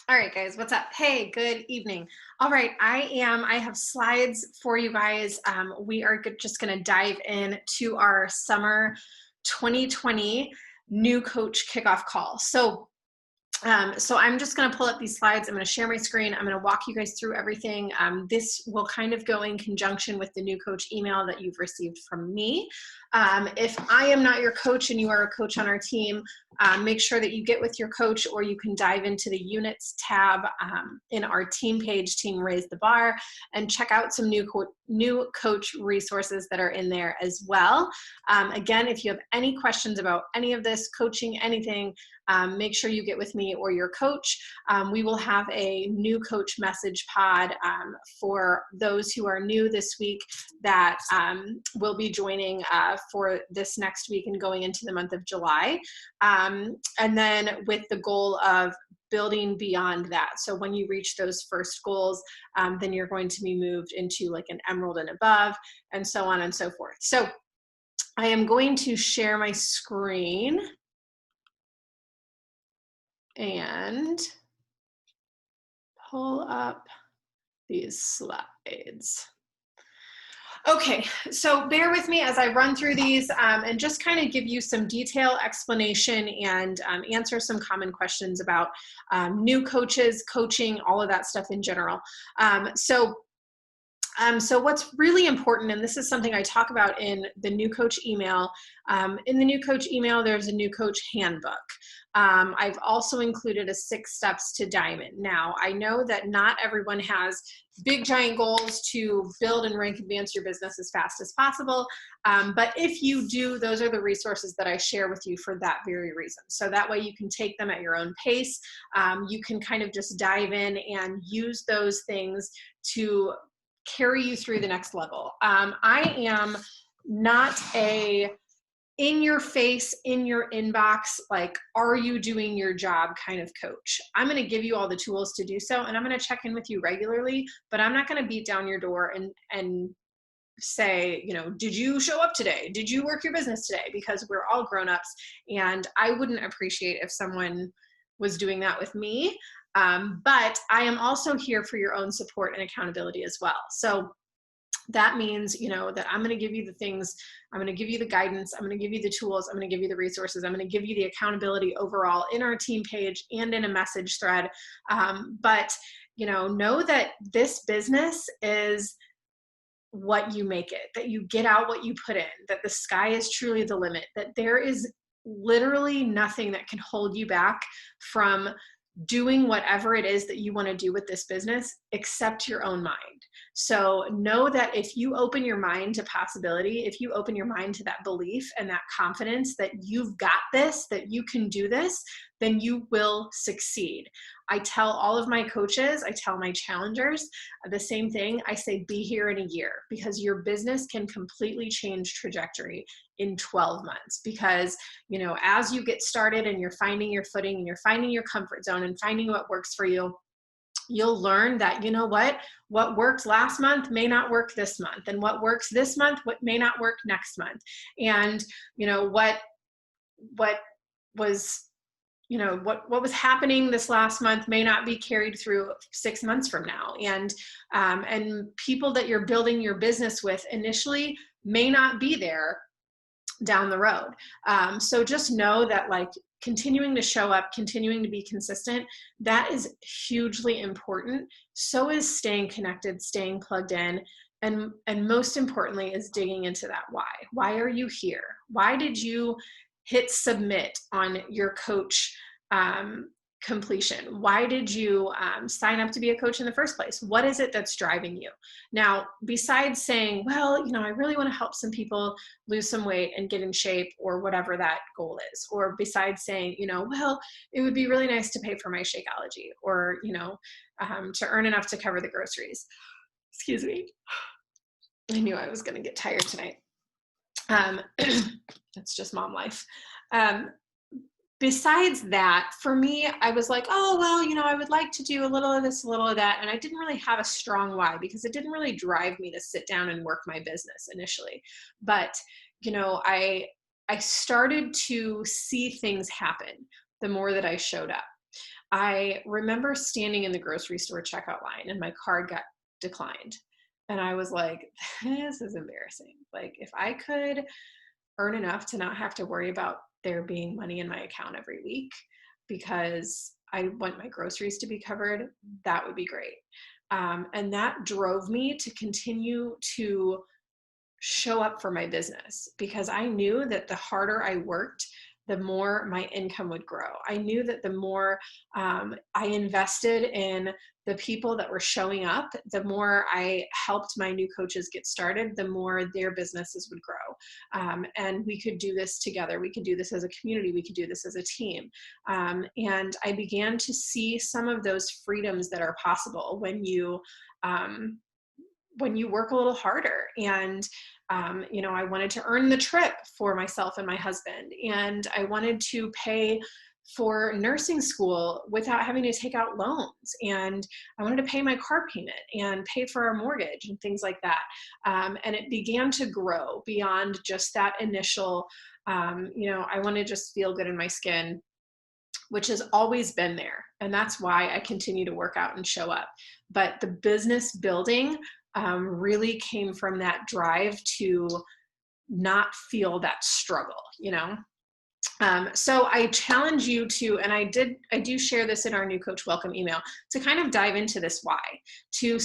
All right, guys, what's up? Hey, good evening. All right, I have slides for you guys. We are just going to dive in to our summer 2020 new coach kickoff call. So I'm just going to pull up these slides. I'm going to share my screen. I'm going to walk you guys through everything. This will kind of go in conjunction with the new coach email that you've received from me. If I am not your coach and you are a coach on our team, make sure that you get with your coach, or you can dive into the units tab in our team page, Team Raise the Bar, and check out some new coach resources that are in there as well. Again, if you have any questions about any of this, coaching, anything, make sure you get with me or your coach. We will have a new coach message pod for those who are new this week that will be joining for this next week and going into the month of July. And then with the goal of building beyond that. So when you reach those first goals, then you're going to be moved into like an emerald and above, and so on and so forth. So I am going to share my screen and pull up these slides. Okay, so bear with me as I run through these and just kind of give you some detail, explanation, and answer some common questions about new coaches, coaching, all of that stuff in general. So what's really important, and this is something I talk about in the new coach email, in the new coach email, there's a new coach handbook. I've also included a 6 steps to diamond. Now, I know that not everyone has big giant goals to build and rank advance your business as fast as possible. But if you do, those are the resources that I share with you for that very reason. So that way you can take them at your own pace. You can kind of just dive in and use those things to carry you through the next level. I am not a in your face, in your inbox, like, are you doing your job kind of coach. I'm going to give you all the tools to do so, and I'm going to check in with you regularly, but I'm not going to beat down your door and say, you know, did you show up today? Did you work your business today? Because we're all grown-ups, and I wouldn't appreciate if someone was doing that with me. But I am also here for your own support and accountability as well. So that means, you know, that I'm going to give you the things, I'm going to give you the guidance, I'm going to give you the tools, I'm going to give you the resources, I'm going to give you the accountability overall in our team page and in a message thread. But, you know that this business is what you make it, that you get out what you put in, that the sky is truly the limit, that there is literally nothing that can hold you back from doing whatever it is that you want to do with this business except your own mind. So know that if you open your mind to possibility, if you open your mind to that belief and that confidence that you've got this, that you can do this, then you will succeed. I tell all of my coaches, I tell my challengers the same thing. I say, be here in a year, because your business can completely change trajectory in 12 months. Because, you know, as you get started and you're finding your footing and you're finding your comfort zone and finding what works for you, you'll learn that, you know what worked last month may not work this month, and what works this month, what may not work next month. And, you know, what was, you know, what was happening this last month may not be carried through 6 months from now. And people that you're building your business with initially may not be there down the road. So just know that, like, continuing to show up, continuing to be consistent, that is hugely important. So is staying connected, staying plugged in, and most importantly is digging into that why. Why are you here? Why did you hit submit on your coach completion? Why did you sign up to be a coach in the first place? What is it that's driving you? Now, besides saying, well, you know, I really want to help some people lose some weight and get in shape, or whatever that goal is, or besides saying, you know, well, it would be really nice to pay for my Shakeology, or, you know, to earn enough to cover the groceries. Excuse me. I knew I was going to get tired tonight. That's just mom life. Besides that, for me, I was like, oh, well, you know, I would like to do a little of this, a little of that. And I didn't really have a strong why, because it didn't really drive me to sit down and work my business initially. But, you know, I started to see things happen the more that I showed up. I remember standing in the grocery store checkout line and my card got declined. And I was like, this is embarrassing. Like, if I could earn enough to not have to worry about there being money in my account every week because I want my groceries to be covered, that would be great. And that drove me to continue to show up for my business because I knew that the harder I worked, the more my income would grow. I knew that the more I invested in the people that were showing up, the more I helped my new coaches get started, the more their businesses would grow. And we could do this together. We could do this as a community. We could do this as a team. And I began to see some of those freedoms that are possible when you work a little harder. And I wanted to earn the trip for myself and my husband, and I wanted to pay for nursing school without having to take out loans, and I wanted to pay my car payment and pay for our mortgage and things like that. And it began to grow beyond just that initial, I want to just feel good in my skin, which has always been there. And that's why I continue to work out and show up. But the business building really came from that drive to not feel that struggle. So I challenge you to, and I do share this in our new coach welcome email, to kind of dive into this why, to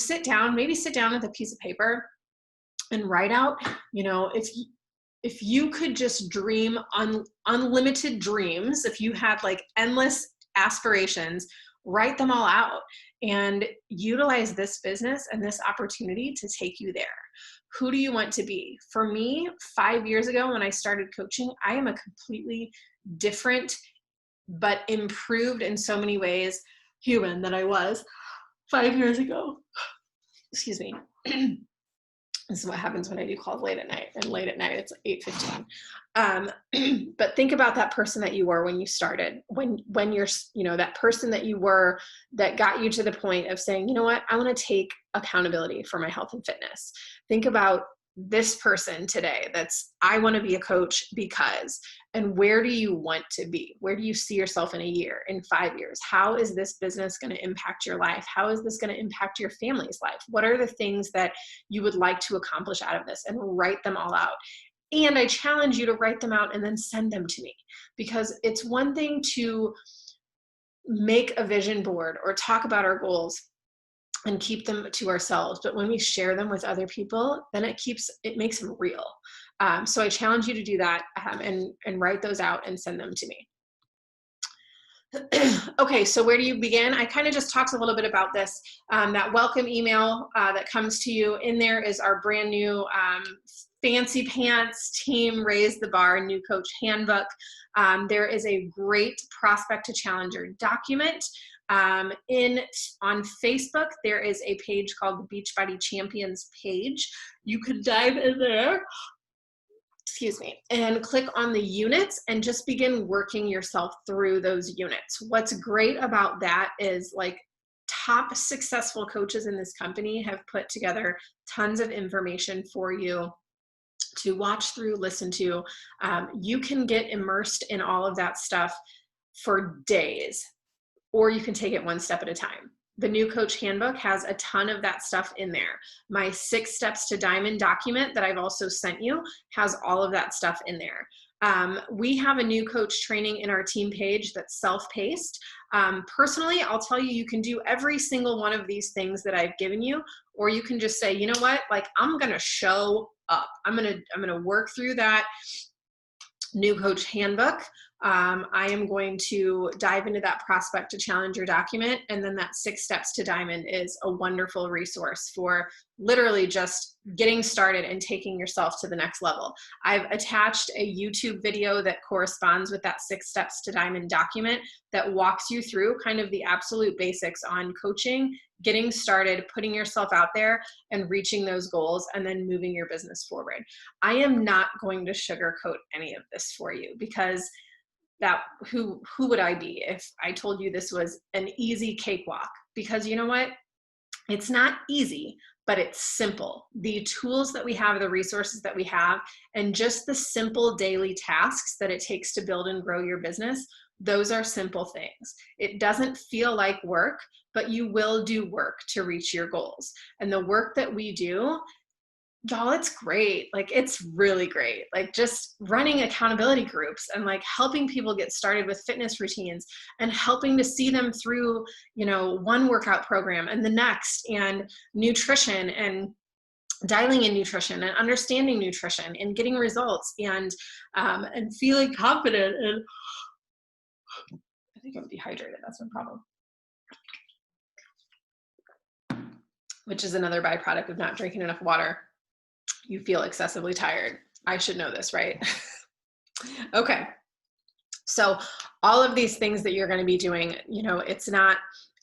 maybe sit down with a piece of paper and write out, if you could just dream unlimited dreams, if you had like endless aspirations, write them all out and utilize this business and this opportunity to take you there. Who do you want to be? For me, 5 years ago when I started coaching, I am a completely different but improved in so many ways human than I was 5 years ago. Excuse me. This is what happens when I do calls late at night, and late at night it's 8:15. But think about that person that you were when you started, when you're, that person that you were that got you to the point of saying, you know what, I want to take accountability for my health and fitness. Think about this person today I want to be a coach because, and where do you want to be? Where do you see yourself in a year, in 5 years? How is this business going to impact your life? How is this going to impact your family's life? What are the things that you would like to accomplish out of this? And write them all out. And I challenge you to write them out and then send them to me, because it's one thing to make a vision board or talk about our goals and keep them to ourselves. But when we share them with other people, then it makes them real. So I challenge you to do that and write those out and send them to me. Okay, so where do you begin? I kind of just talked a little bit about this. That welcome email that comes to you, in there is our brand new fancy pants team Raise the Bar new coach handbook. There is a great prospect to challenger document. On Facebook, there is a page called the Beachbody Champions page. You could dive in there, and click on the units and just begin working yourself through those units. What's great about that is, like, top successful coaches in this company have put together tons of information for you to watch through, listen to. You can get immersed in all of that stuff for days, or you can take it one step at a time. The new coach handbook has a ton of that stuff in there. My 6 steps to diamond document that I've also sent you has all of that stuff in there. We have a new coach training in our team page that's self-paced. Personally, I'll tell you, you can do every single one of these things that I've given you, or you can just say, you know what, like, I'm going to show up. I'm going to work through that new coach handbook. I am going to dive into that prospect to challenger document, and then that 6 steps to diamond is a wonderful resource for literally just getting started and taking yourself to the next level. I've attached a YouTube video that corresponds with that 6 steps to diamond document that walks you through kind of the absolute basics on coaching, getting started, putting yourself out there and reaching those goals, and then moving your business forward. I am not going to sugarcoat any of this for you, because who would I be if I told you this was an easy cakewalk? Because you know what? It's not easy, but it's simple. The tools that we have, the resources that we have, and just the simple daily tasks that it takes to build and grow your business, those are simple things. It doesn't feel like work, but you will do work to reach your goals. And the work that we do, y'all, it's great. Like, it's really great. Like, just running accountability groups and like helping people get started with fitness routines and helping to see them through, you know, one workout program and the next, and nutrition and dialing in nutrition and understanding nutrition and getting results and feeling confident. And I think I'm dehydrated. That's my problem. Which is another byproduct of not drinking enough water. You feel excessively tired. I should know this, right? Okay. So all of these things that you're going to be doing, you know, it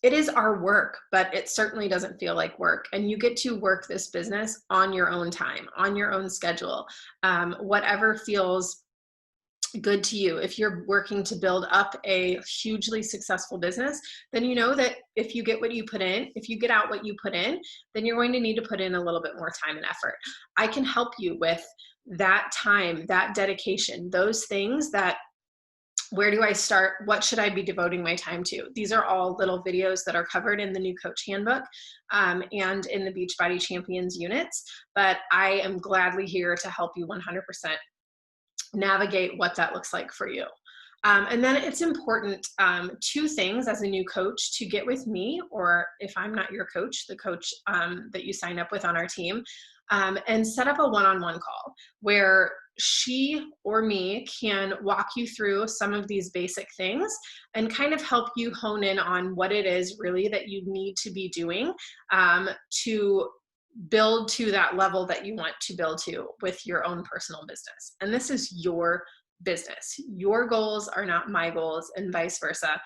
is our work, but it certainly doesn't feel like work. And you get to work this business on your own time, on your own schedule, whatever feels good to you. If you're working to build up a hugely successful business, then you know that if you get what you put in, if you get out what you put in, then you're going to need to put in a little bit more time and effort. I can help you with that time, that dedication, those things that, where do I start? What should I be devoting my time to? These are all little videos that are covered in the new coach handbook and in the Beachbody Champions units, but I am gladly here to help you 100% navigate what that looks like for you. And then it's important, two things as a new coach, to get with me, or if I'm not your coach, the coach that you sign up with on our team, and set up a one-on-one call where she or me can walk you through some of these basic things and kind of help you hone in on what it is really that you need to be doing to build to that level that you want to build to with your own personal business. And this is your business. Your goals are not my goals, and vice versa.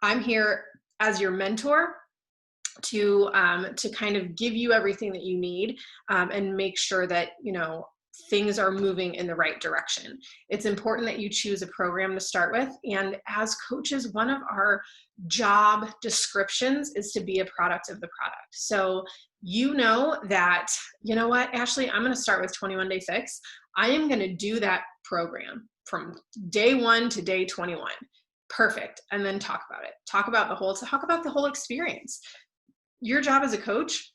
I'm here as your mentor to kind of give you everything that you need and make sure that, you know, things are moving in the right direction. It's important that you choose a program to start with. And as coaches, one of our job descriptions is to be a product of the product. So you know that, you know what, Ashley, I'm going to start with 21 Day Fix. I am going to do that program from day 1 to day 21. Perfect. And then talk about it. Talk about the whole experience. Your job as a coach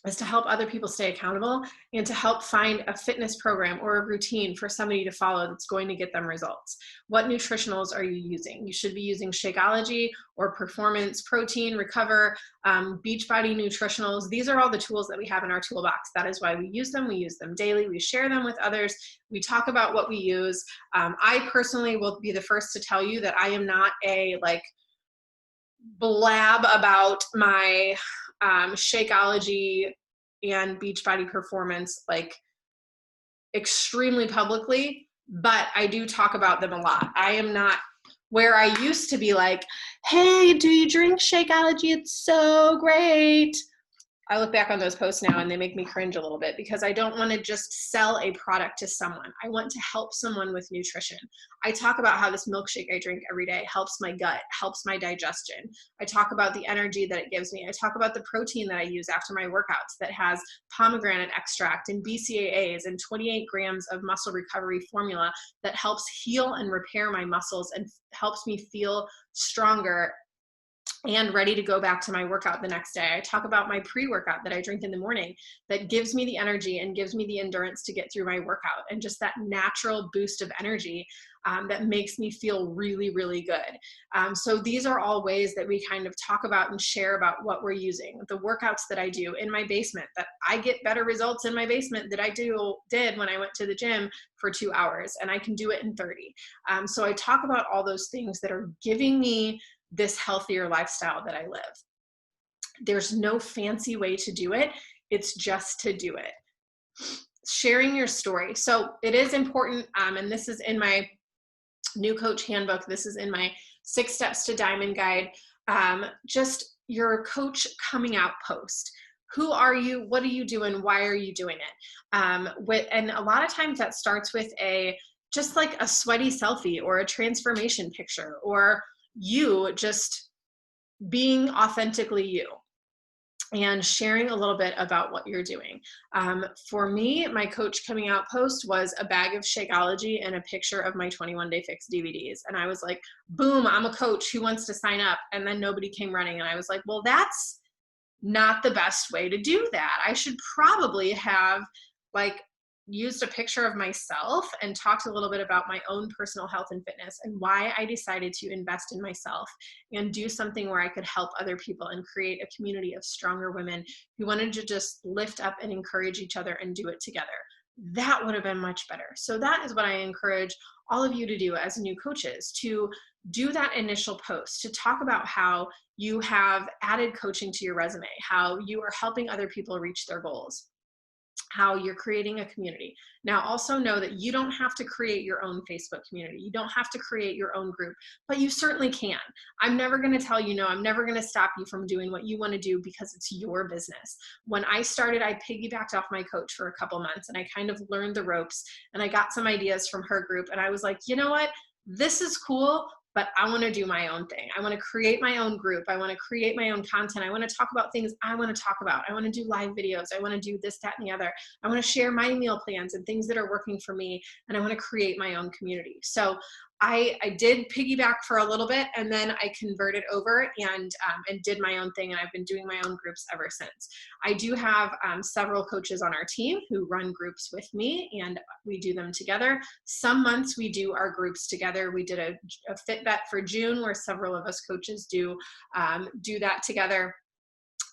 is to help other people stay accountable and to help find a fitness program or a routine for somebody to follow that's going to get them results. What nutritionals are you using? You should be using Shakeology or Performance Protein, Recover, Beachbody nutritionals. These are all the tools that we have in our toolbox. That is why we use them. We use them daily. We share them with others. We talk about what we use. I personally will be the first to tell you that I am not a blab about my Shakeology and Beachbody Performance extremely publicly, but I do talk about them a lot. I am not where I used to be like, hey, do you drink Shakeology? It's so great. I look back on those posts now and they make me cringe a little bit because I don't want to just sell a product to someone. I want to help someone with nutrition. I talk about how this milkshake I drink every day helps my gut, helps my digestion. I talk about the energy that it gives me. I talk about the protein that I use after my workouts that has pomegranate extract and BCAAs and 28 grams of muscle recovery formula that helps heal and repair my muscles and helps me feel stronger and ready to go back to my workout the next day. I talk about my pre-workout that I drink in the morning that gives me the energy and gives me the endurance to get through my workout, and just that natural boost of energy that makes me feel really, really good. So these are all ways that we kind of talk about and share about what we're using. The workouts that I do in my basement, that I get better results in my basement that I did when I went to the gym for 2 hours, and I can do it in 30. So I talk about all those things that are giving me this healthier lifestyle that I live. There's no fancy way to do it. It's just to do it. Sharing your story. So it is important, and this is in my new coach handbook. This is in my 6 Steps to Diamond guide. Just your coach coming out post. Who are you? What are you doing? Why are you doing it? And a lot of times that starts with just like a sweaty selfie or a transformation picture, or you just being authentically you. and sharing a little bit about what you're doing. For me, my Coach Coming Out post was a bag of Shakeology and a picture of my 21 Day Fix DVDs. And I was like, boom, I'm a coach. Who wants to sign up? And then nobody came running. And I was like, well, that's not the best way to do that. I should probably have like used a picture of myself and talked a little bit about my own personal health and fitness and why I decided to invest in myself and do something where I could help other people and create a community of stronger women who wanted to just lift up and encourage each other and do it together. That would have been much better. So that is what I encourage all of you to do as new coaches, to do that initial post, to talk about how you have added coaching to your resume, how you are helping other people reach their goals, how you're creating a community. Now, also know that you don't have to create your own Facebook community. You don't have to create your own group, but you certainly can. I'm never going to tell you no. I'm never going to stop you from doing what you want to do because it's your business. When I started, I piggybacked off my coach for a couple months and I kind of learned the ropes and I got some ideas from her group and I was like, you know what? This is cool, but I want to do my own thing. I want to create my own group. I want to create my own content. I want to talk about things I want to talk about. I want to do live videos. I want to do this, that, and the other. I want to share my meal plans and things that are working for me. And I want to create my own community. So I did piggyback for a little bit and then I converted over and did my own thing. And I've been doing my own groups ever since. I do have several coaches on our team who run groups with me and we do them together. Some months we do our groups together. We did a fit bet for June where several of us coaches do that together.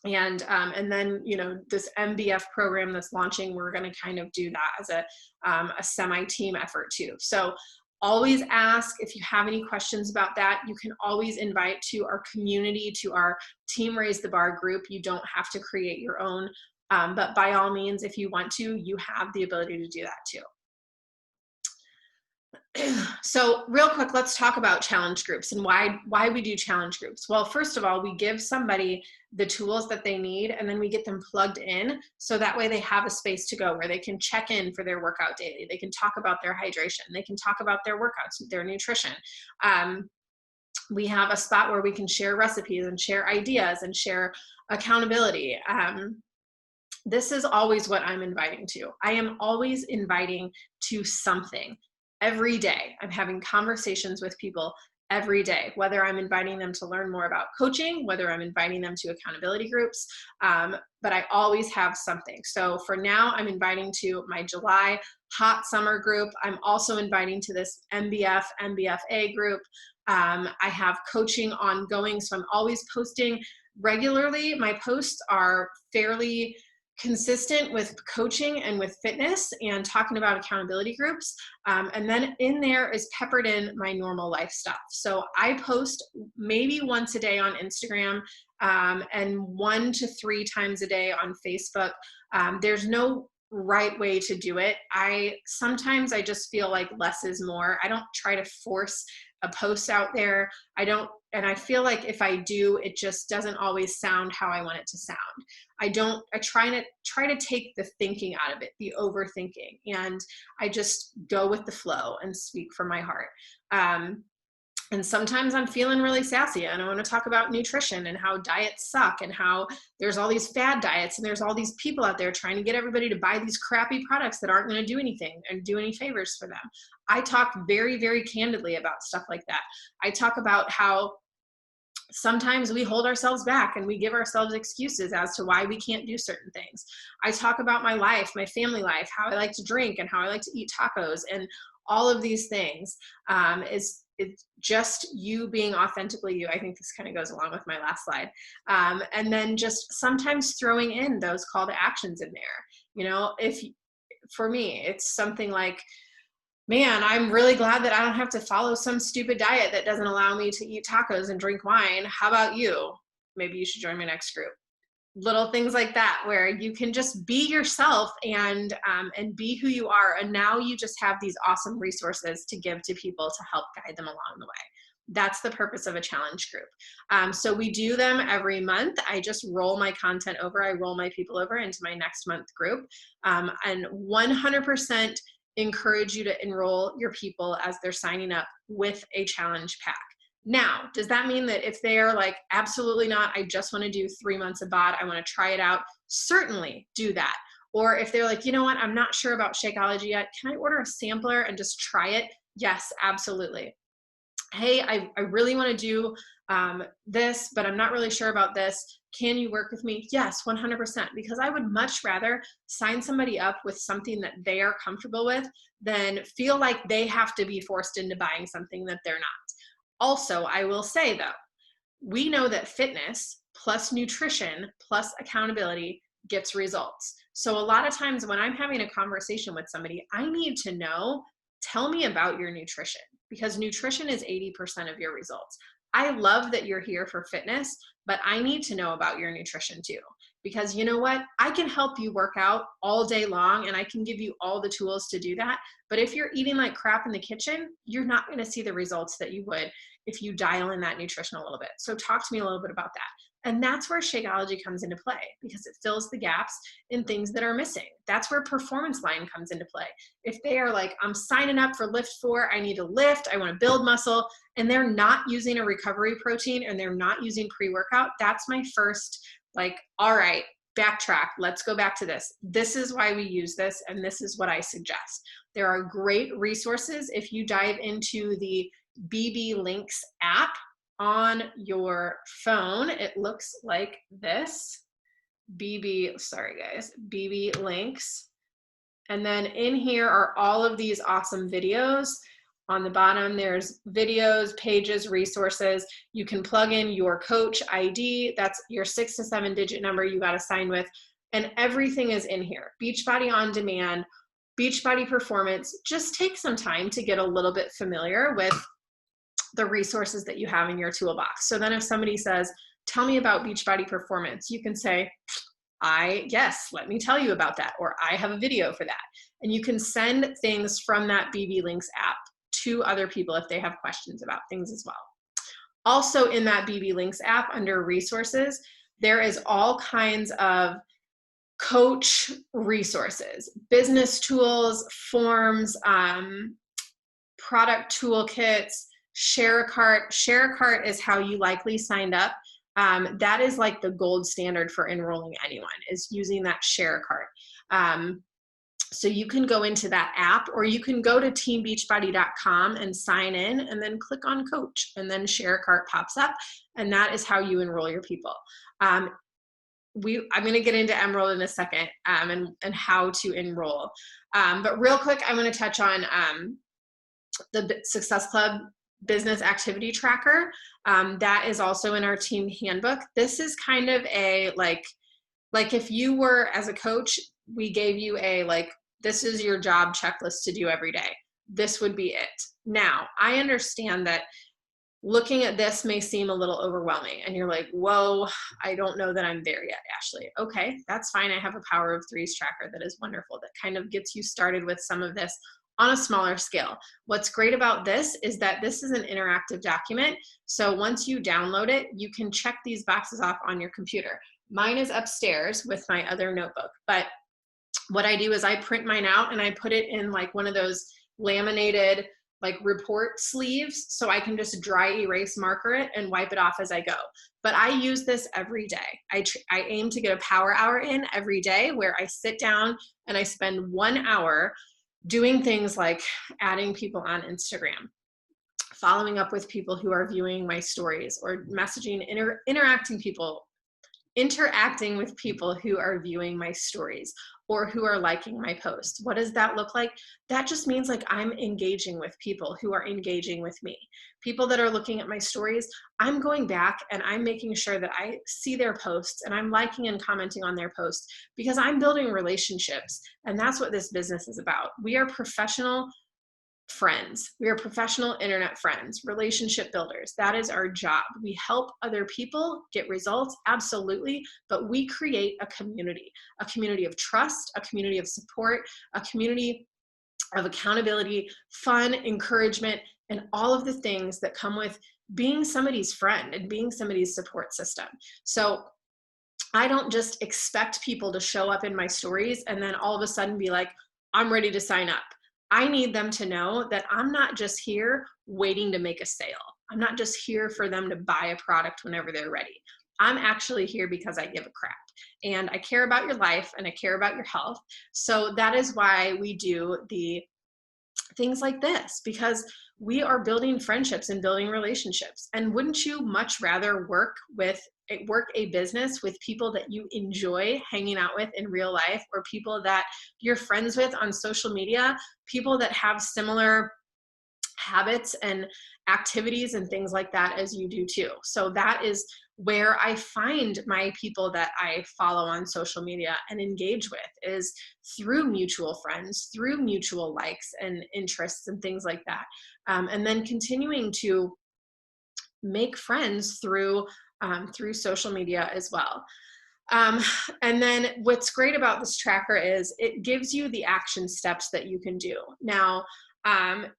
And then, you know, this MBF program that's launching, we're going to kind of do that as a semi-team effort too. So always ask if you have any questions about that. You can always invite to our community, to our Team Raise the Bar group. You don't have to create your own, but by all means, if you want to, you have the ability to do that too. So real quick, let's talk about challenge groups and why we do challenge groups. Well, first of all, we give somebody the tools that they need and then we get them plugged in so that way they have a space to go where they can check in for their workout daily. They can talk about their hydration. They can talk about their workouts, their nutrition. We have a spot where we can share recipes and share ideas and share accountability. This is always what I'm inviting to. I am always inviting to something. Every day, I'm having conversations with people every day, whether I'm inviting them to learn more about coaching, whether I'm inviting them to accountability groups, but I always have something. So for now, I'm inviting to my July hot summer group. I'm also inviting to this MBFA group. I have coaching ongoing, so I'm always posting regularly. My posts are fairly consistent with coaching and with fitness and talking about accountability groups. And then in there is peppered in my normal life stuff. So I post maybe once a day on Instagram and 1 to 3 times a day on Facebook. There's no right way to do it. Sometimes I just feel like less is more. I don't try to force a post out there. And I feel like if I do, it just doesn't always sound how I want it to sound. I try to take the thinking out of it, the overthinking, and I just go with the flow and speak from my heart. And sometimes I'm feeling really sassy and I want to talk about nutrition and how diets suck and how there's all these fad diets and there's all these people out there trying to get everybody to buy these crappy products that aren't going to do anything and do any favors for them. I talk very, very candidly about stuff like that. I talk about how sometimes we hold ourselves back and we give ourselves excuses as to why we can't do certain things. I talk about my life, my family life, how I like to drink and how I like to eat tacos and all of these things. It's just you being authentically you. I think this kind of goes along with my last slide. And then just sometimes throwing in those call to actions in there. You know, for me, it's something like, man, I'm really glad that I don't have to follow some stupid diet that doesn't allow me to eat tacos and drink wine. How about you? Maybe you should join my next group. Little things like that where you can just be yourself and be who you are. And now you just have these awesome resources to give to people to help guide them along the way. That's the purpose of a challenge group. So we do them every month. I just roll my content over. I roll my people over into my next month group. And 100% encourage you to enroll your people as they're signing up with a challenge pack. Now, does that mean that if they're like, absolutely not, I just want to do 3 months of BOD, I want to try it out, certainly do that. Or if they're like, you know what, I'm not sure about Shakeology yet, can I order a sampler and just try it? Yes, absolutely. Hey, I really want to do this, but I'm not really sure about this. Can you work with me? Yes, 100%, because I would much rather sign somebody up with something that they are comfortable with than feel like they have to be forced into buying something that they're not. Also, I will say though, we know that fitness plus nutrition plus accountability gets results. So a lot of times when I'm having a conversation with somebody, I need to know, tell me about your nutrition, because nutrition is 80% of your results. I love that you're here for fitness, but I need to know about your nutrition too. Because you know what? I can help you work out all day long and I can give you all the tools to do that. But if you're eating like crap in the kitchen, you're not going to see the results that you would if you dial in that nutrition a little bit. So talk to me a little bit about that. And that's where Shakeology comes into play, because it fills the gaps in things that are missing. That's where Performance Line comes into play. If they are like, I'm signing up for Lift 4, I need to lift, I want to build muscle, and they're not using a recovery protein and they're not using pre-workout, that's my first, like, all right, backtrack, let's go back to this. This is why we use this, and this is what I suggest. There are great resources if you dive into the BB Links app on your phone. It looks like this. Sorry guys, BB Links. And then in here are all of these awesome videos. On the bottom, there's videos, pages, resources. You can plug in your coach ID. That's your 6 to 7 digit number you got to sign with. And everything is in here. Beachbody On Demand, Beachbody Performance. Just take some time to get a little bit familiar with the resources that you have in your toolbox. So then if somebody says, tell me about Beachbody Performance, you can say, yes, let me tell you about that. Or I have a video for that. And you can send things from that BB Links app to other people if they have questions about things as well. Also in that BB Links app under resources, there is all kinds of coach resources, business tools, forms, product toolkits, Share a Cart. Share a Cart is how you likely signed up. That is like the gold standard for enrolling anyone, is using that Share a Cart. So you can go into that app, or you can go to teambeachbody.com and sign in and then click on coach, and then Share a Cart pops up, and that is how you enroll your people. I'm going to get into Emerald in a second, and how to enroll. But real quick, I'm going to touch on the Success Club business activity tracker. That is also in our team handbook. This is kind of a like if you were, as a coach, we gave you a this is your job checklist to do every day. This would be it. Now, I understand that looking at this may seem a little overwhelming and you're like, whoa, I don't know that I'm there yet, Ashley. Okay, that's fine. I have a Power of Threes tracker that is wonderful, that kind of gets you started with some of this on a smaller scale. What's great about this is that this is an interactive document. So once you download it, you can check these boxes off on your computer. Mine is upstairs with my other notebook, but what I do is I print mine out and I put it in like one of those laminated report sleeves, so I can just dry erase marker it and wipe it off as I go. But I use this every day. I aim to get a power hour in every day where I sit down and I spend 1 hour doing things like adding people on Instagram, following up with people who are viewing my stories, or messaging, interacting with people who are viewing my stories or who are liking my posts. What does that look like? That just means I'm engaging with people who are engaging with me. People that are looking at my stories, I'm going back and I'm making sure that I see their posts and I'm liking and commenting on their posts, because I'm building relationships. And that's what this business is about. We are professional friends. We are professional internet friends, relationship builders. That is our job. We help other people get results, absolutely, but we create a community of trust, a community of support, a community of accountability, fun, encouragement, and all of the things that come with being somebody's friend and being somebody's support system. So I don't just expect people to show up in my stories and then all of a sudden be like, I'm ready to sign up. I need them to know that I'm not just here waiting to make a sale. I'm not just here for them to buy a product whenever they're ready. I'm actually here because I give a crap and I care about your life and I care about your health. So that is why we do the things like this, because we are building friendships and building relationships. And wouldn't you much rather work a business with people that you enjoy hanging out with in real life, or people that you're friends with on social media, people that have similar habits and activities and things like that as you do too? So that is where I find my people that I follow on social media and engage with, is through mutual friends, through mutual likes and interests and things like that. And then continuing to make friends through social media as well. Um, and then what's great about this tracker is it gives you the action steps that you can do. Now,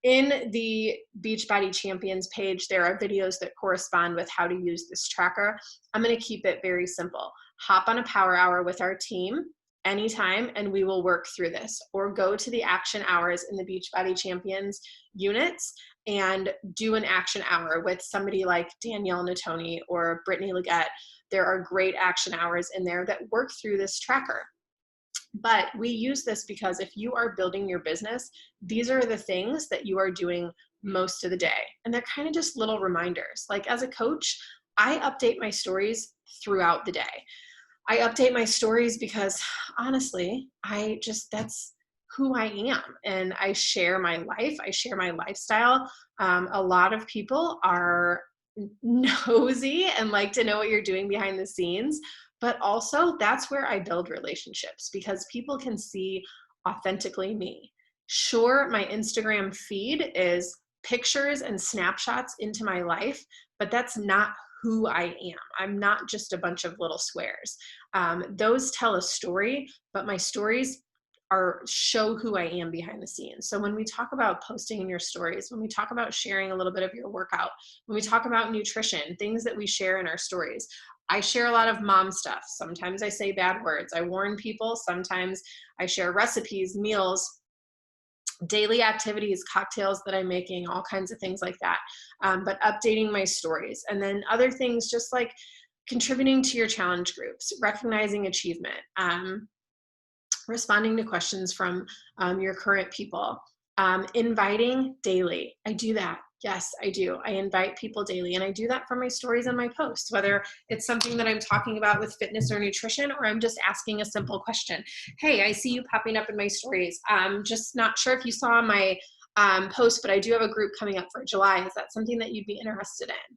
in the Beachbody Champions page, there are videos that correspond with how to use this tracker. I'm going to keep it very simple. Hop on a power hour with our team anytime, and we will work through this. Or go to the action hours in the Beachbody Champions units and do an action hour with somebody like Danielle Natoni or Brittany Leggett. There are great action hours in there that work through this tracker. But we use this because if you are building your business, these are the things that you are doing most of the day. And they're kind of just little reminders. Like as a coach, I update my stories throughout the day. I update my stories because honestly, that's who I am. And I share my life. I share my lifestyle. A lot of people are nosy and like to know what you're doing behind the scenes. But also that's where I build relationships, because people can see authentically me. Sure, my Instagram feed is pictures and snapshots into my life, but that's not who I am. I'm not just a bunch of little squares. Those tell a story, but my stories show who I am behind the scenes. So when we talk about posting in your stories, when we talk about sharing a little bit of your workout, when we talk about nutrition, things that we share in our stories, I share a lot of mom stuff. Sometimes I say bad words. I warn people. Sometimes I share recipes, meals, daily activities, cocktails that I'm making, all kinds of things like that. But updating my stories. And then other things just like contributing to your challenge groups, recognizing achievement, responding to questions from your current people, inviting daily. I do that. Yes, I do. I invite people daily, and I do that for my stories and my posts, whether it's something that I'm talking about with fitness or nutrition, or I'm just asking a simple question. Hey, I see you popping up in my stories. Just not sure if you saw my post, but I do have a group coming up for July. Is that something that you'd be interested in?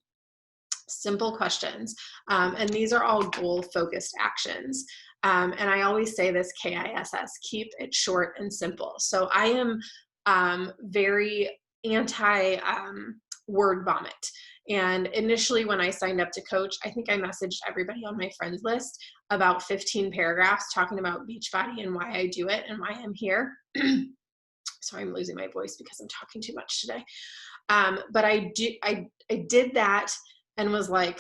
Simple questions. And these are all goal-focused actions. And I always say this, KISS, keep it short and simple. So I am very anti word vomit. And initially when I signed up to coach, I think I messaged everybody on my friends list about 15 paragraphs talking about Beachbody and why I do it and why I'm here. Sorry, I'm losing my voice because I'm talking too much today. But I did that and was like,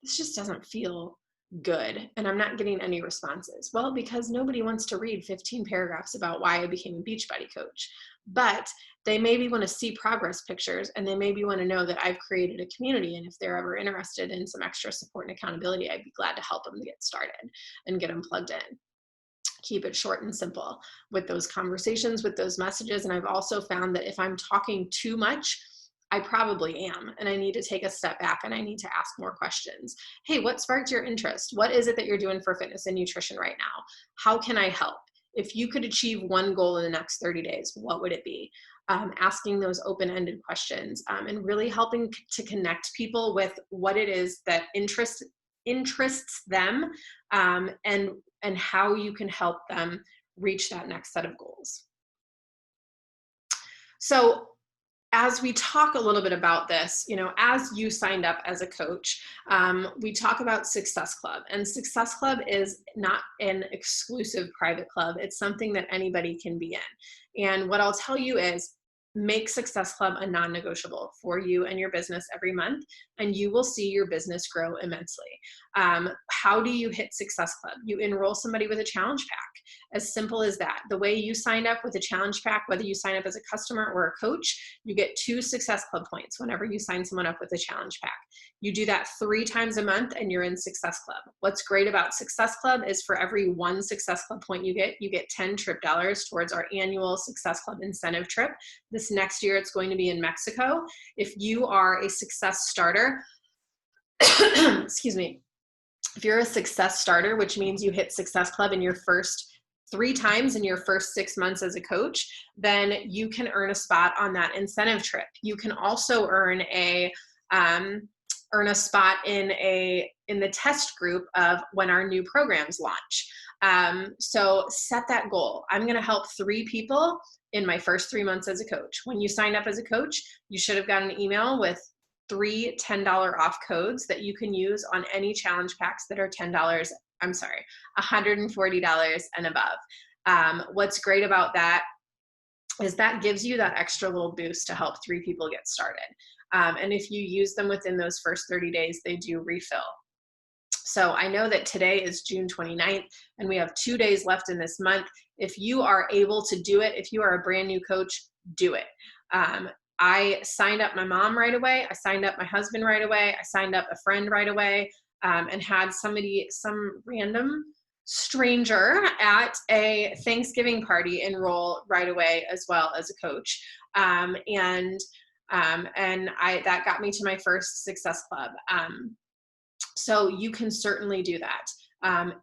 this just doesn't feel good, and I'm not getting any responses. Well, because nobody wants to read 15 paragraphs about why I became a Beachbody coach, but they maybe want to see progress pictures, and they maybe want to know that I've created a community, and if they're ever interested in some extra support and accountability, I'd be glad to help them get started and get them plugged in. Keep it short and simple with those conversations, with those messages. And I've also found that if I'm talking too much, I probably am, and I need to take a step back and I need to ask more questions. Hey, what sparked your interest? What is it that you're doing for fitness and nutrition right now? How can I help? If you could achieve one goal in the next 30 days, what would it be? Asking those open-ended questions and really helping to connect people with what it is that interests them, and how you can help them reach that next set of goals. So as we talk a little bit about this, as you signed up as a coach, we talk about Success Club. And Success Club is not an exclusive private club. It's something that anybody can be in. And what I'll tell you is make Success Club a non-negotiable for you and your business every month, and you will see your business grow immensely. How do you hit Success Club? You enroll somebody with a challenge pack. As simple as that. The way you signed up with a challenge pack, whether you sign up as a customer or a coach, you get 2 Success Club points whenever you sign someone up with a challenge pack. You do that 3 times a month and you're in Success Club. What's great about Success Club is for every 1 Success Club point you get 10 trip dollars towards our annual Success Club incentive trip. This next year, it's going to be in Mexico. If you are a success starter, excuse me, if you're a success starter, which means you hit Success Club in your first 3 times in your first 6 months as a coach, then you can earn a spot on that incentive trip. You can also earn a spot in the test group of when our new programs launch. So set that goal. I'm going to help 3 people in my first 3 months as a coach. When you signed up as a coach, you should have gotten an email with 3 $10 off codes that you can use on any challenge packs that are $140 and above. What's great about that is that gives you that extra little boost to help 3 people get started. And if you use them within those first 30 days, they do refill. So I know that today is June 29th and we have 2 days left in this month. If you are able to do it, if you are a brand new coach, do it. I signed up my mom right away. I signed up my husband right away. I signed up a friend right away, and had some random stranger at a Thanksgiving party enroll right away as well as a coach. And that got me to my first Success Club. So you can certainly do that.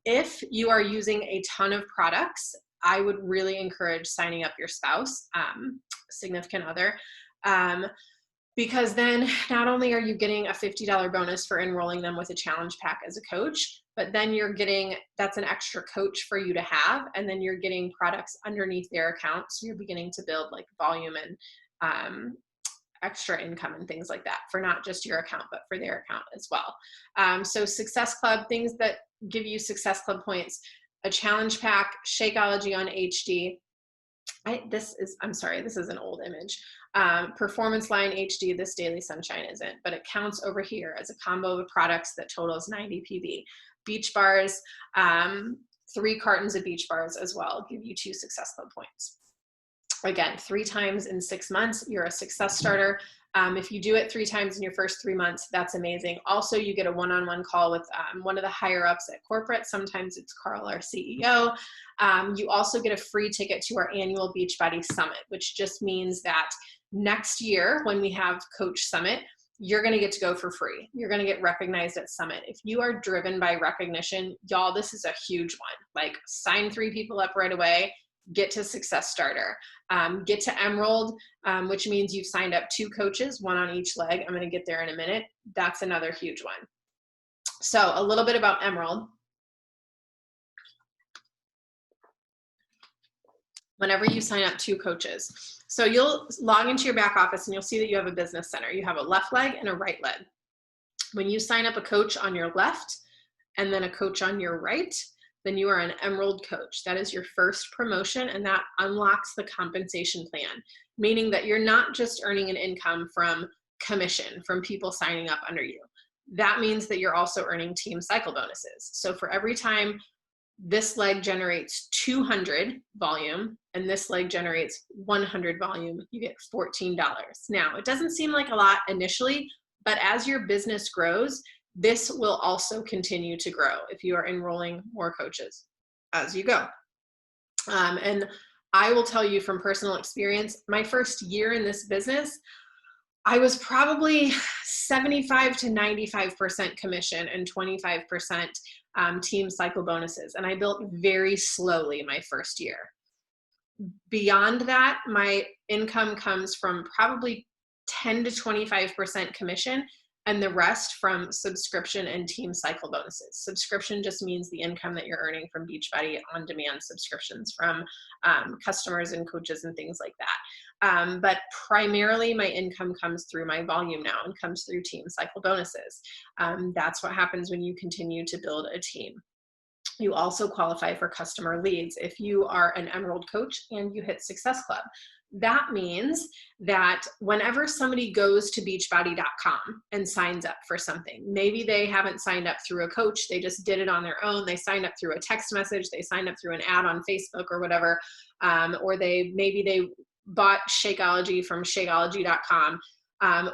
If you are using a ton of products, I would really encourage signing up your spouse, significant other, because then not only are you getting a $50 bonus for enrolling them with a challenge pack as a coach, but then that's an extra coach for you to have, and then you're getting products underneath their account. So you're beginning to build like volume and extra income and things like that for not just your account, but for their account as well. So Success Club, things that give you Success Club points, a challenge pack, Shakeology on HD. This is an old image. Performance Line HD, this Daily Sunshine isn't, but it counts over here as a combo of products that totals 90 PB. Beach bars, 3 cartons of beach bars as well, give you 2 Success Club points. Again, 3 times in 6 months, you're a success starter. If you do it 3 times in your first 3 months, that's amazing. Also, you get a one-on-one call with one of the higher ups at corporate. Sometimes it's Carl, our CEO. You also get a free ticket to our annual Beachbody Summit, which just means that next year when we have Coach Summit, you're going to get to go for free. You're going to get recognized at Summit. If you are driven by recognition, y'all, this is a huge one. Like, sign 3 people up right away. Get to Success Starter, get to Emerald, which means you've signed up 2 coaches, 1 on each leg. I'm going to get there in a minute. That's another huge one. So a little bit about Emerald. Whenever you sign up 2 coaches, so you'll log into your back office and you'll see that you have a business center. You have a left leg and a right leg. When you sign up a coach on your left and then a coach on your right, then you are an Emerald coach. That is your first promotion, and that unlocks the compensation plan, meaning that you're not just earning an income from commission from people signing up under you. That means that you're also earning team cycle bonuses. So for every time this leg generates 200 volume and this leg generates 100 volume, you get $14. Now, it doesn't seem like a lot initially, but as your business grows, this will also continue to grow if you are enrolling more coaches as you go. And I will tell you from personal experience, my first year in this business, I was probably 75 to 95% commission and 25% team cycle bonuses. And I built very slowly my first year. Beyond that, my income comes from probably 10 to 25% commission, and the rest from subscription and team cycle bonuses. Subscription just means the income that you're earning from Beachbody on-demand subscriptions from customers and coaches and things like that. But primarily my income comes through my volume now and comes through team cycle bonuses. That's what happens when you continue to build a team. You also qualify for customer leads if you are an Emerald coach and you hit Success Club. That means that whenever somebody goes to beachbody.com and signs up for something, maybe they haven't signed up through a coach, they just did it on their own, they signed up through a text message, they signed up through an ad on Facebook or whatever, or maybe they bought Shakeology from Shakeology.com.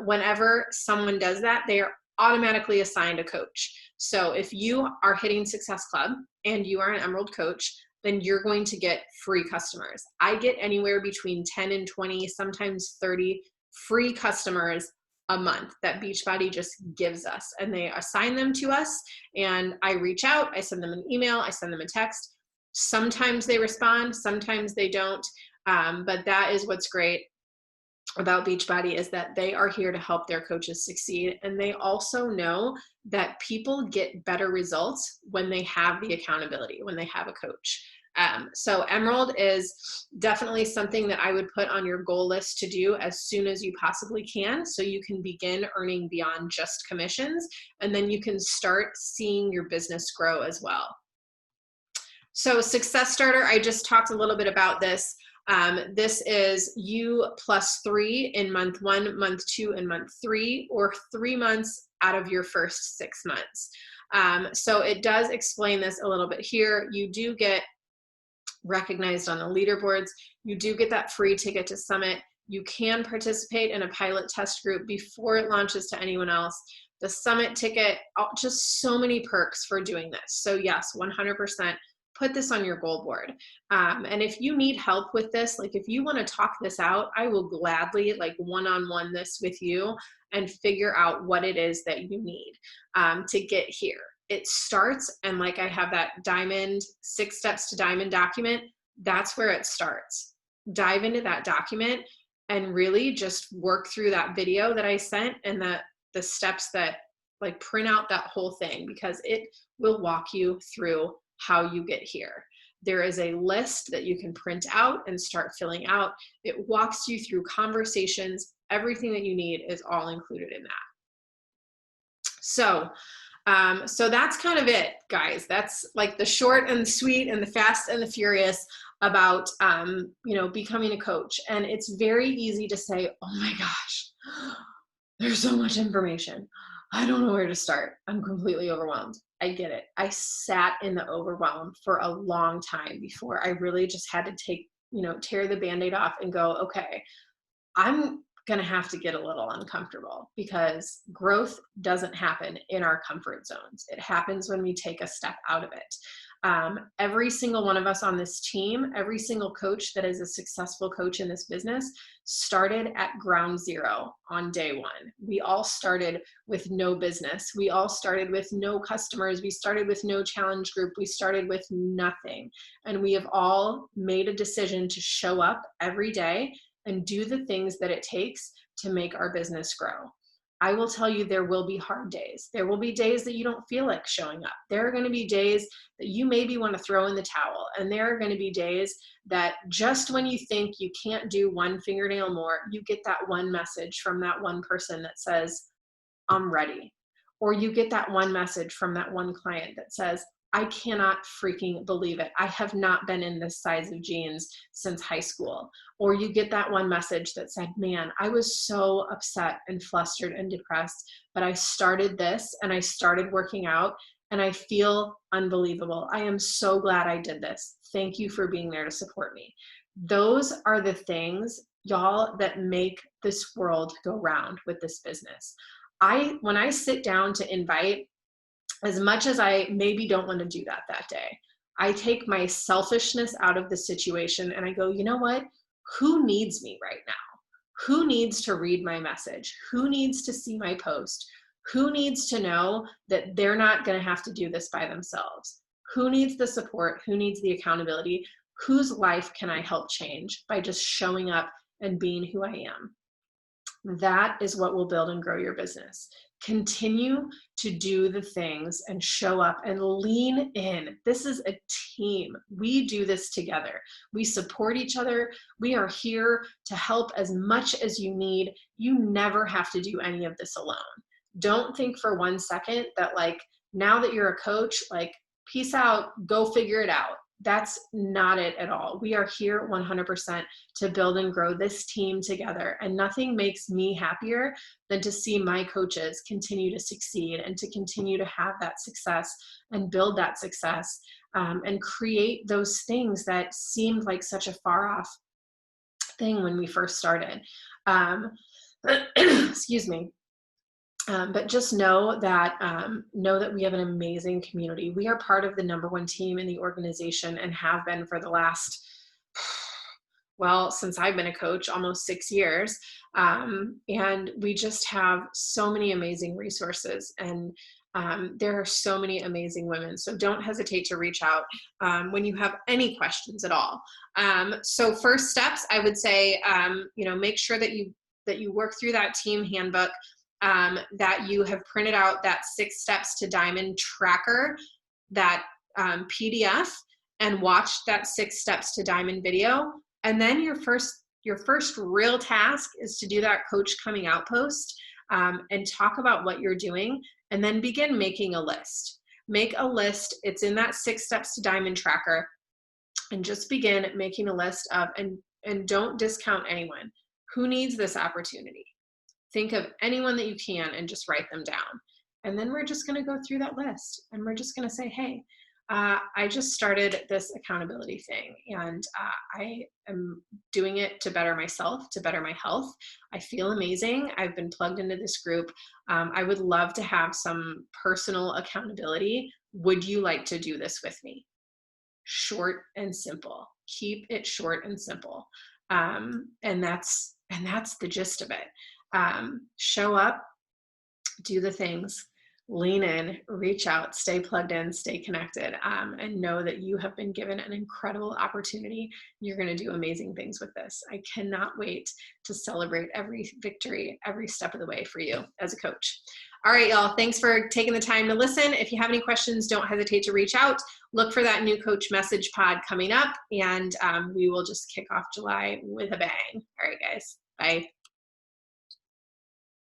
Whenever someone does that, they are automatically assigned a coach. So if you are hitting Success Club and you are an Emerald coach, then you're going to get free customers. I get anywhere between 10 and 20, sometimes 30 free customers a month that Beachbody just gives us, and they assign them to us, and I reach out, I send them an email, I send them a text. Sometimes they respond, sometimes they don't, but that is what's great about Beachbody, is that they are here to help their coaches succeed. And they also know that people get better results when they have the accountability, when they have a coach. So Emerald is definitely something that I would put on your goal list to do as soon as you possibly can, so you can begin earning beyond just commissions, and then you can start seeing your business grow as well. So Success Starter, I just talked a little bit about this. This is you plus 3 in month 1, month 2, and month 3, or 3 months out of your first 6 months. So it does explain this a little bit here. You do get recognized on the leaderboards. You do get that free ticket to Summit. You can participate in a pilot test group before it launches to anyone else. The Summit ticket, just so many perks for doing this. So yes, 100%. Put this on your goal board. And if you need help with this, like if you want to talk this out, I will gladly like one-on-one this with you and figure out what it is that you need to get here. It starts, and like I have that diamond, 6 steps to diamond document, that's where it starts. Dive into that document and really just work through that video that I sent, and the steps that, like, print out that whole thing, because it will walk you through how you get here. There is a list that you can print out and start filling out. It walks you through conversations. Everything that you need is all included in that. So that's kind of it, guys. That's like the short and the sweet and the fast and the furious about, becoming a coach. And it's very easy to say, oh my gosh, there's so much information. I don't know where to start. I'm completely overwhelmed. I get it. I sat in the overwhelm for a long time before I really just had to tear the Band-Aid off and go, okay, I'm going to have to get a little uncomfortable, because growth doesn't happen in our comfort zones. It happens when we take a step out of it. Every single one of us on this team, every single coach that is a successful coach in this business started at ground zero on day 1. We all started with no business. We all started with no customers. We started with no challenge group. We started with nothing. And we have all made a decision to show up every day and do the things that it takes to make our business grow. I will tell you, there will be hard days. There will be days that you don't feel like showing up. There are going to be days that you maybe want to throw in the towel. And there are going to be days that just when you think you can't do one fingernail more, you get that one message from that one person that says, I'm ready. Or you get that one message from that one client that says, I cannot freaking believe it. I have not been in this size of jeans since high school. Or you get that one message that said, man, I was so upset and flustered and depressed, but I started this and I started working out and I feel unbelievable. I am so glad I did this. Thank you for being there to support me. Those are the things, y'all, that make this world go round with this business. When I sit down to invite, as much as I maybe don't want to do that day, I take my selfishness out of the situation and I go, you know what? Who needs me right now? Who needs to read my message? Who needs to see my post? Who needs to know that they're not going to have to do this by themselves? Who needs the support? Who needs the accountability? Whose life can I help change by just showing up and being who I am? That is what will build and grow your business. Continue to do the things and show up and lean in. This is a team. We do this together. We support each other. We are here to help as much as you need. You never have to do any of this alone. Don't think for 1 second that, like, now that you're a coach, like, peace out, go figure it out. That's not it at all. We are here 100% to build and grow this team together. And nothing makes me happier than to see my coaches continue to succeed and to continue to have that success and build that success, and create those things that seemed like such a far off thing when we first started. Excuse me. But just know that we have an amazing community. We are part of the #1 team in the organization and have been for the last, well, since I've been a coach, almost 6 years. And we just have so many amazing resources, and there are so many amazing women. So don't hesitate to reach out when you have any questions at all. So first steps, I would say, make sure that you work through that team handbook. That you have printed out that 6 steps to diamond tracker, that PDF, and watched that 6 steps to diamond video. And then your first real task is to do that coach coming out post, and talk about what you're doing, and then begin making a list. Make a list. It's in that 6 steps to diamond tracker, and just begin making a list of, and don't discount anyone. Who needs this opportunity? Think of anyone that you can and just write them down. And then we're just going to go through that list, and we're just going to say, hey, I just started this accountability thing, and I am doing it to better myself, to better my health. I feel amazing. I've been plugged into this group. I would love to have some personal accountability. Would you like to do this with me? Short and simple. Keep it short and simple. And that's the gist of it. Show up, do the things, lean in, reach out, stay plugged in, stay connected, and know that you have been given an incredible opportunity. You're going to do amazing things with this. I cannot wait to celebrate every victory, every step of the way for you as a coach. All right, y'all. Thanks for taking the time to listen. If you have any questions, don't hesitate to reach out. Look for that new coach message pod coming up, and we will just kick off July with a bang. All right, guys. Bye.